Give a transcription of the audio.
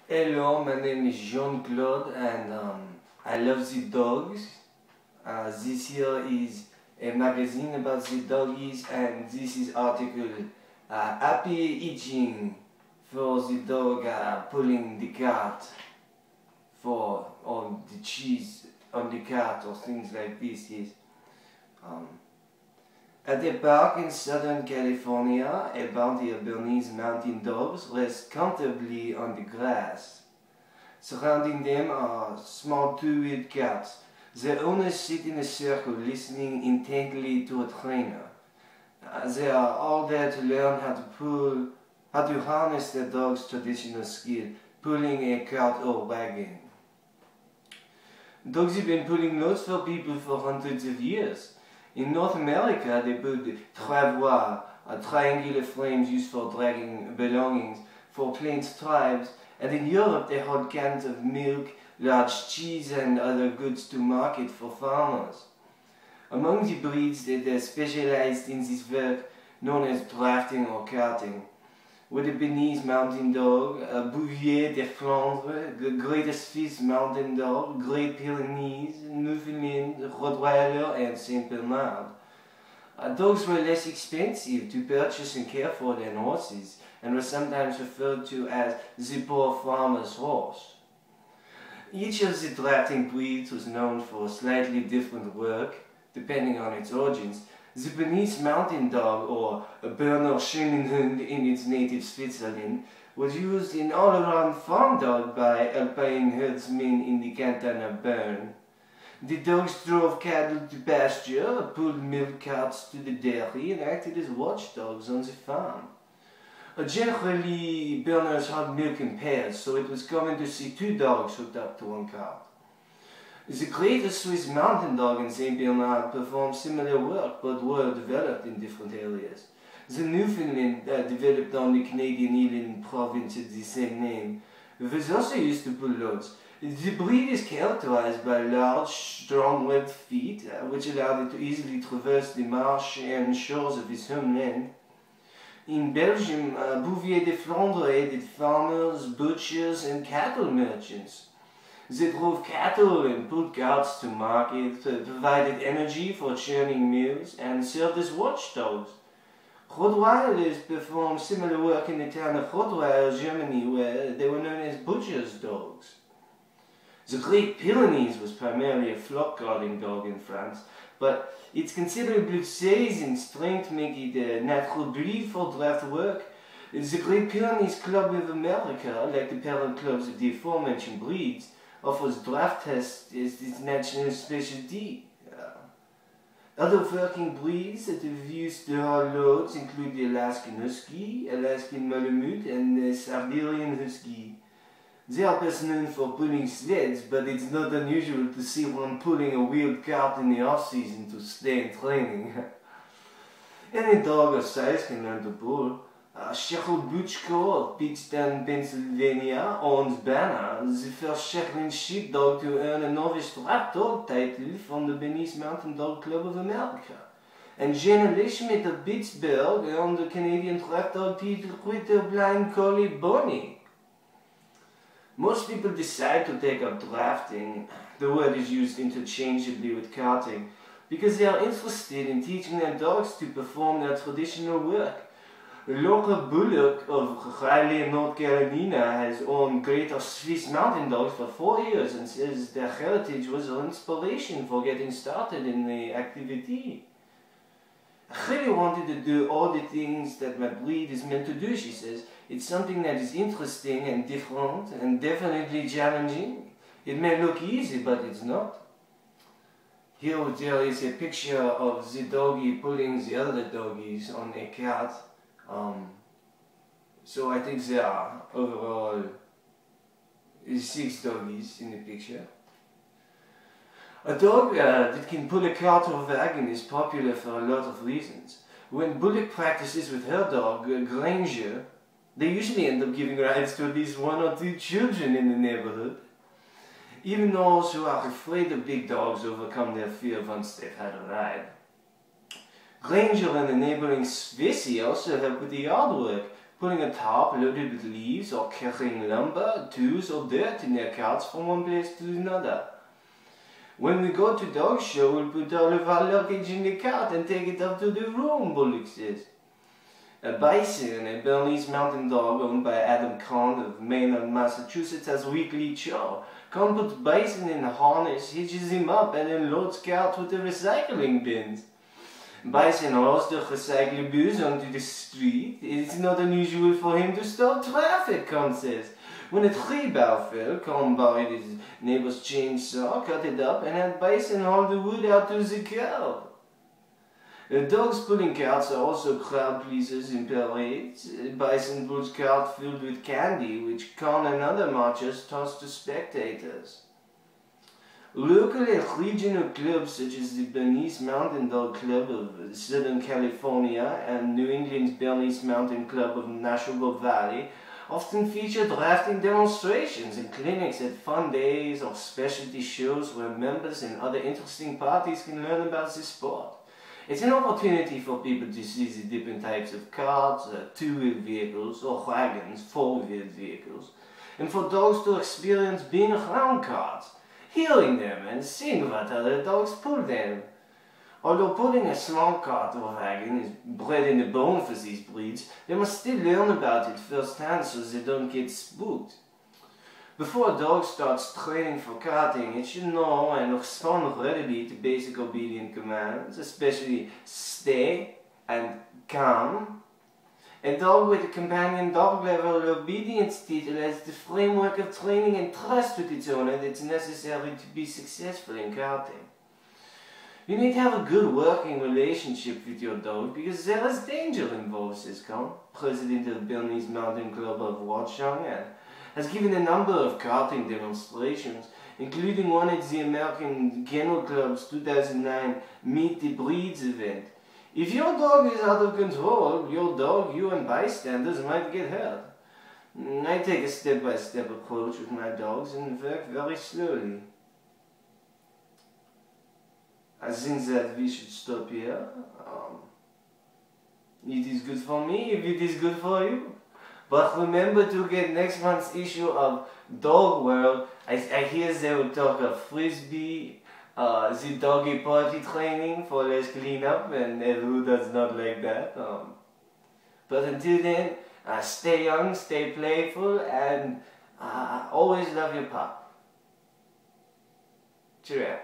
Hello, my name is Jean-Claude and I love the dogs. This here is a magazine about the doggies, and this is article Happy Hitching for the dog pulling the cart for on the cheese on the cart or things like this. Yes. At a park in Southern California, a bounty of Bernese mountain dogs rest comfortably on the grass. Surrounding them are small two-wheeled cats. Their owners sit in a circle listening intently to a trainer. They are all there to learn how to harness their dog's traditional skill, pulling a cart or wagon. Dogs have been pulling loads for people for hundreds of years. In North America, they built travois, triangular frames used for dragging belongings for plains tribes, and in Europe they hold cans of milk, large cheese and other goods to market for farmers. Among the breeds that are specialized in this work, known as drafting or carting, were the Bernese mountain dog, Bouvier de Flandre, the Great Swiss mountain dog, Great Pyrenees, Newfoundland, Rottweiler and Saint Bernard. Dogs were less expensive to purchase and care for than horses, and were sometimes referred to as the poor farmer's horse. Each of the drafting breeds was known for slightly different work, depending on its origins. The Bernese mountain dog, or Berner Schönenhund in its native Switzerland, was used in all-around farm dog by alpine herdsmen in the canton of Bern. The dogs drove cattle to pasture, pulled milk carts to the dairy, and acted as watchdogs on the farm. Generally, Berners had milk in pairs, so it was common to see two dogs hooked up to one cart. The Great Swiss mountain dog and Saint Bernard performed similar work, but were developed in different areas. The Newfoundland, developed on the Canadian island province of the same name, was also used to pull loads. The breed is characterized by large, strong webbed feet, which allowed it to easily traverse the marsh and shores of its homeland. In Belgium, Bouvier de Flandre aided farmers, butchers and cattle merchants. They drove cattle and pulled carts to market, provided energy for churning mills, and served as watchdogs. Rottweilers performed similar work in the town of Rottweiler, Germany, where they were known as butcher's dogs. The Great Pyrenees was primarily a flock-guarding dog in France, but its considerable size and strength make it a natural breed for draft work. The Great Pyrenees Club of America, like the parent clubs of the aforementioned breeds, offers draft tests as its national specialty. Other working breeds that have used to haul loads include the Alaskan Husky, Alaskan Malamute, and the Siberian Husky. They are best known for pulling sleds, but it's not unusual to see one pulling a wheeled cart in the off-season to stay in training. Any dog of size can learn to pull. Sheryl Buchko of Pittston, Pennsylvania, owns Banner, the first Shetland sheepdog to earn a novice draft dog title from the Bernese Mountain Dog Club of America. And Jenna Leschmidt of Pittsburgh earned the Canadian draft dog title with her blind collie Bonnie. Most people decide to take up drafting, the word is used interchangeably with carting, because they are interested in teaching their dogs to perform their traditional work. Laura Bullock of Raleigh, North Carolina, has owned Greater Swiss mountain dogs for 4 years and says their heritage was her inspiration for getting started in the activity. I really wanted to do all the things that my breed is meant to do, she says. It's something that is interesting and different and definitely challenging. It may look easy, but it's not. Here there is a picture of the doggy pulling the other doggies on a cart. So I think there are overall 6 doggies in the picture. A dog that can pull a cart or wagon is popular for a lot of reasons. When Bullock practices with her dog, Granger, they usually end up giving rides to at least 1 or 2 children in the neighborhood. Even those who are afraid of big dogs overcome their fear once they've had a ride. Granger and the neighboring Swissy also help with the yard work, putting a tarp loaded with leaves or carrying lumber, tools or dirt in their carts from one place to another. When we go to dog show, we'll put all of our luggage in the cart and take it up to the room, Bullock says. A bison, a Bernese mountain dog owned by Adam Kahn of Maynard, Massachusetts, has weekly chow. Kahn puts bison in a harness, hitches him up, and then loads cart with the recycling bins. Bison hauls the recyclables onto the street. It's not unusual for him to stop traffic, Kahn says. When a tree bough fell, Kahn borrowed his neighbor's chainsaw, cut it up, and had bison haul the wood out to the curb. Dogs pulling carts are also crowd pleasers in parades. Bison pulls cart filled with candy, which Kahn and other marchers toss to spectators. Local and regional clubs such as the Bernese Mountain Dog Club of Southern California and New England's Bernese Mountain Club of Nashville Valley often feature drafting demonstrations and clinics at fun days or specialty shows where members and other interesting parties can learn about the sport. It's an opportunity for people to see the different types of carts, two-wheeled vehicles, or wagons, four-wheeled vehicles, and for dogs to experience being around carts, hearing them and seeing what other dogs pull them. Although pulling a small cart or wagon is bred in the bone for these breeds, they must still learn about it firsthand so they don't get spooked. Before a dog starts training for carting, it should know and respond readily to basic obedient commands, especially stay and come. A dog with a companion dog level obedience title has the framework of training and trust with its owner that's necessary to be successful in carting. You need to have a good working relationship with your dog because there is danger involved, says Kahn, president of the Bernese Mountain Club of Watchung, and has given a number of karting demonstrations, including one at the American Kennel Club's 2009 Meet the Breeds event. If your dog is out of control, your dog, you and bystanders might get hurt. I take a step-by-step approach with my dogs and work very slowly. I think that we should stop here. It is good for me if it is good for you. But remember to get next month's issue of Dog World. I hear they will talk of frisbee, the doggy potty training for less cleanup, and who does not like that. But until then, stay young, stay playful, and always love your pup. Cheerio.